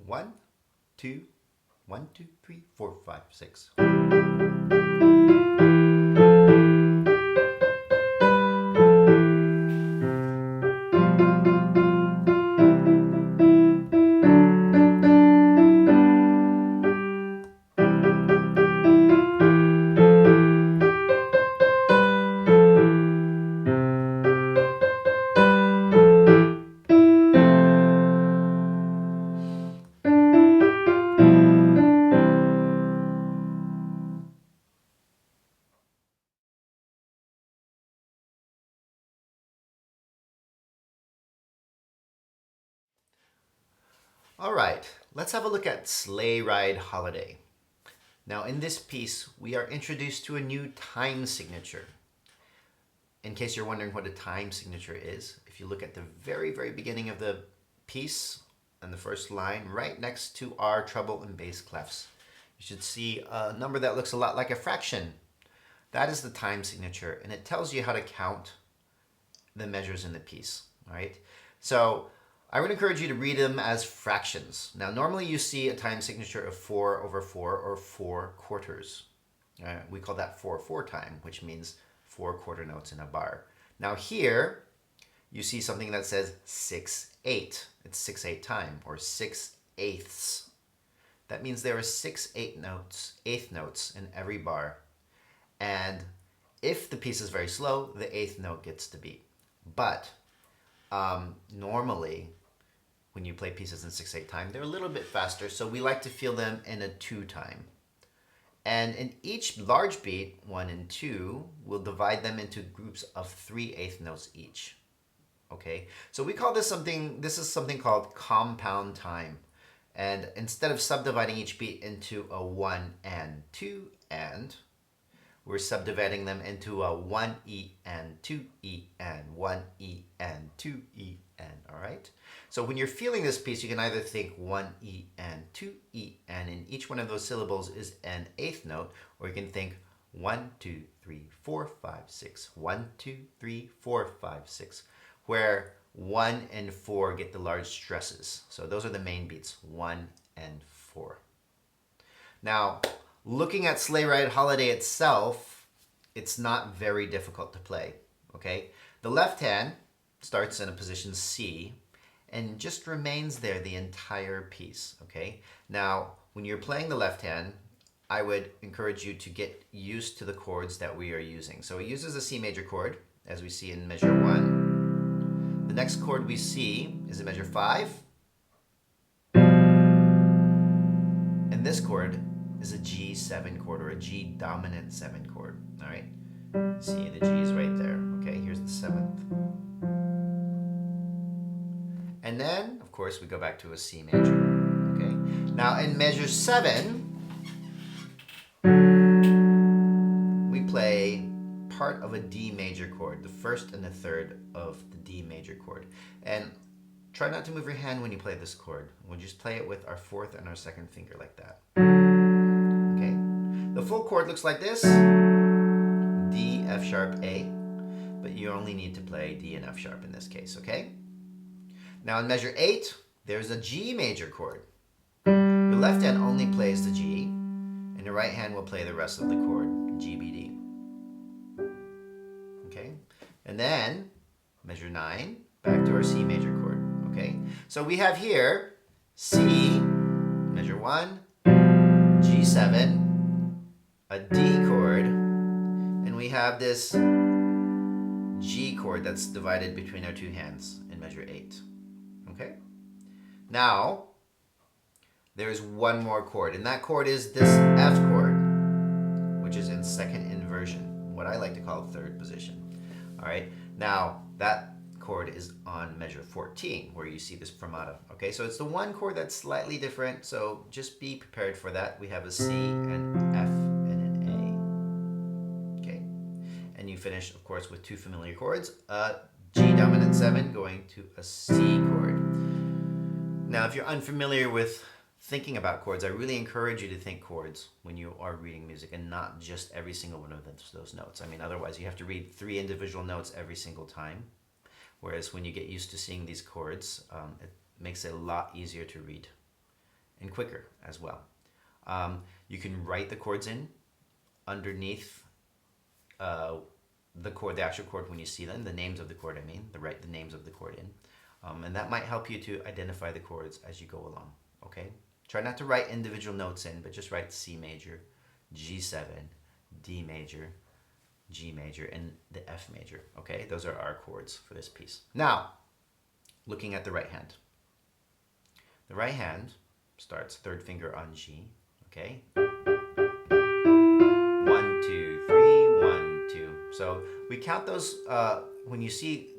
1, 2, 1, 2, 3, 4, 5, 6. All right, let's have a look at Sleigh Ride Holiday. Now in this piece, we are introduced to a new time signature. In case you're wondering what a time signature is, if you look at the very, very beginning of the piece and the first line, right next to our treble and bass clefs, you should see a number that looks a lot like a fraction. That is the time signature, and it tells you how to count the measures in the piece, all right? So I would encourage you to read them as fractions. Now, normally you see a time signature of 4 over 4 or 4 quarters. We call that 4/4 time, which means 4 quarter notes in a bar. Now here, you see something that says 6/8. It's 6/8 time, or 6/8. That means there are 6 eighth notes in every bar. And if the piece is very slow, the 8th note gets the beat. But normally, when you play pieces in 6/8 time, they're a little bit faster, so we like to feel them in a 2 time. And in each large beat, 1 and 2, we'll divide them into groups of 3/8 notes each. Okay, so we call this is something called compound time. And instead of subdividing each beat into a 1 and 2 and, we're subdividing them into a 1E and 2E and 1E and 2E and, all right? So when you're feeling this piece, you can either think 1E and 2E and in each one of those syllables is an 8th note, or you can think 1, 2, 3, 4, 5, 6, 1, 2, 3, 4, 5, 6, where 1 and 4 get the large stresses. So those are the main beats, 1 and 4. Now, looking at Sleigh Ride Holiday itself, it's not very difficult to play, okay? The left hand starts in a position C and just remains there the entire piece, okay? Now, when you're playing the left hand, I would encourage you to get used to the chords that we are using. So it uses a C major chord, as we see in measure 1. The next chord we see is in measure 5. And this chord is a G7 chord, or a G dominant 7 chord, all right? See, the G is right there, okay? Here's the 7th. And then, of course, we go back to a C major, okay? Now, in measure 7, we play part of a D major chord, the first and the third of the D major chord. And try not to move your hand when you play this chord. We'll just play it with our 4th and our 2nd finger like that. The full chord looks like this: D, F sharp, A, but you only need to play D and F sharp in this case, okay? Now in measure 8, there's a G major chord. The left hand only plays the G, and the right hand will play the rest of the chord, G, B, D. Okay? And then, measure 9, back to our C major chord, okay? So we have here C, measure 1, G7, a D chord, and we have this G chord that's divided between our 2 hands in measure 8. Okay? Now, there's one more chord, and that chord is this F chord, which is in 2nd inversion, what I like to call 3rd position. All right? Now, that chord is on measure 14, where you see this fermata. Okay? So it's the one chord that's slightly different, so just be prepared for that. We have a C, an F, and you finish, of course, with 2 familiar chords, a G dominant 7 going to a C chord. Now, if you're unfamiliar with thinking about chords, I really encourage you to think chords when you are reading music and not just every single one of those notes. I mean, otherwise you have to read 3 individual notes every single time, whereas when you get used to seeing these chords, it makes it a lot easier to read. and quicker as well. You can write the chords in underneath the chord, the actual chord when you see them, the names of the chord, I mean, write the names of the chord in. And that might help you to identify the chords as you go along, okay? Try not to write individual notes in, but just write C major, G7, D major, G major, and the F major, okay? Those are our chords for this piece. Now, looking at the right hand. The right hand starts third finger on G, okay? 1, 2, 3, 1, 2. So we count those when you see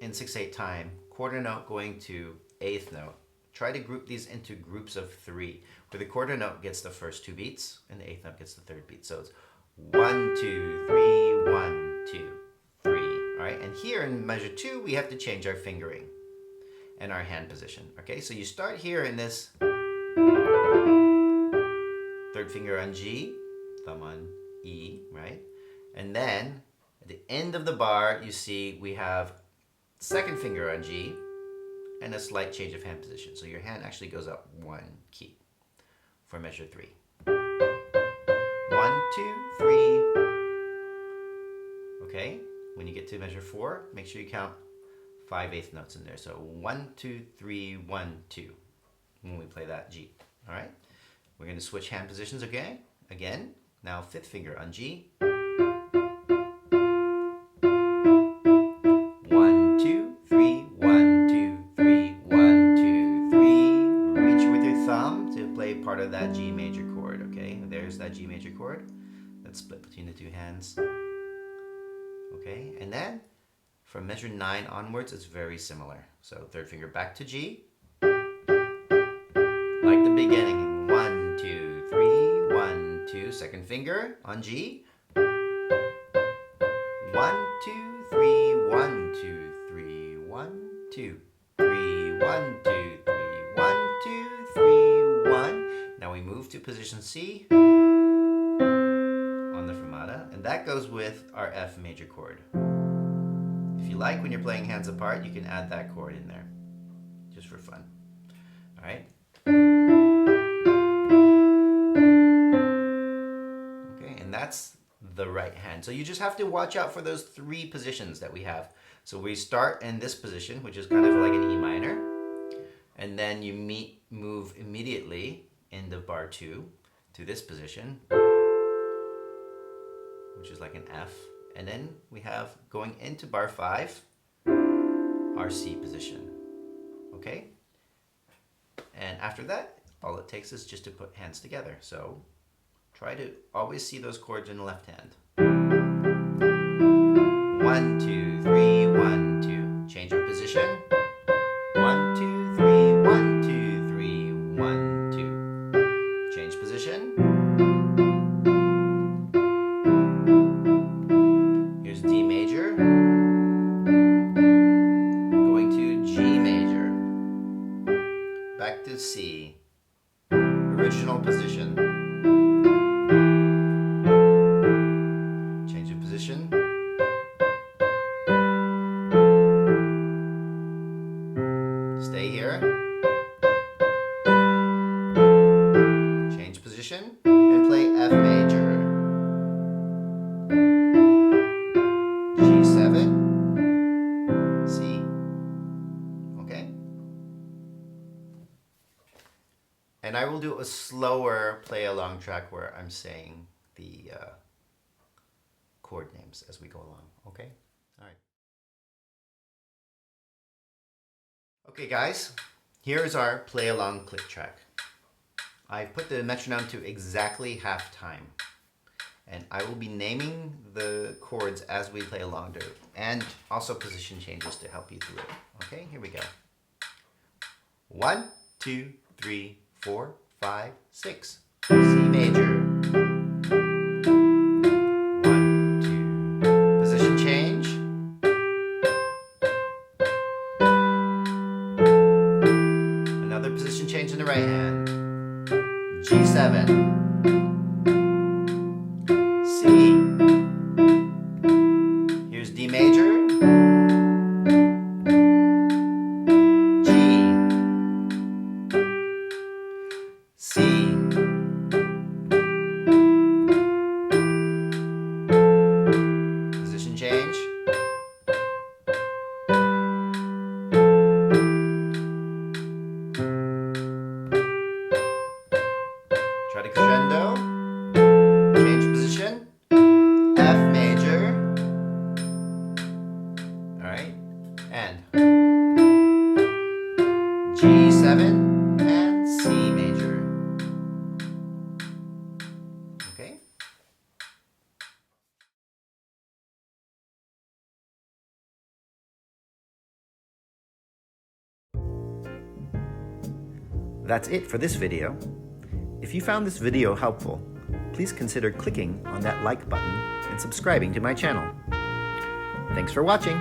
in 6/8 time, quarter note going to eighth note. Try to group these into groups of 3, where the quarter note gets the first 2 beats and the eighth note gets the third beat. So it's 1, 2, 3, 1, 2, 3. All right, and here in measure 2, we have to change our fingering and our hand position. Okay, so you start here in this third finger on G, thumb on E, right? And then at the end of the bar, you see we have second finger on G and a slight change of hand position. So your hand actually goes up 1 key for measure 3. 1, 2, 3. Okay, when you get to measure 4, make sure you count 5/8 notes in there. So 1, 2, 3, 1, 2 when we play that G. All right, we're going to switch hand positions, okay? Again, now fifth finger on G. 1, 2, 3, 1, 2, 3, 1, 2, 3. Reach with your thumb to play part of that G major chord, okay? There's that G major chord. That's split between the 2 hands. Okay, and then from measure 9 onwards, it's very similar. So third finger back to G. Like the beginning. 1, 2, 3, 1, 2. Second finger on G. 1, 2, 3, 1, 2, 3, 1, 2, 3, 1, 2, 3, 1, 2, 3, 1. Now we move to position C on the fermata, and that goes with our F major chord. If you like, when you're playing hands apart, you can add that chord in there, just for fun. All right? Okay, and that's the right hand. So you just have to watch out for those 3 positions that we have. So we start in this position, which is kind of like an E minor, and then you move immediately into bar 2 to this position, which is like an F. And then we have, going into bar 5, our C position, okay? And after that, all it takes is just to put hands together. So try to always see those chords in the left hand. 1, 2, 3, 1, 2. Change your position. 1, 2, 3, 1, 2, 3, 1, 2. Change position. D major, going to G major, back to C, original position, change of position, stay here, change position, and play F major. G7, C, okay? And I will do a slower play along track where I'm saying the chord names as we go along, okay? All right. Okay guys, here's our play along click track. I put the metronome to exactly half time. And I will be naming the chords as we play along to, and also position changes to help you through it. Okay, here we go. 1, 2, 3, 4, 5, 6. C major. 1, 2. Position change. Another position change in the right hand. G7. Here's D major, G, C. Position change. Try to crescendo. Change position. F major. All right. And G7 and C major. Okay. That's it for this video. If you found this video helpful, please consider clicking on that like button and subscribing to my channel. Thanks for watching.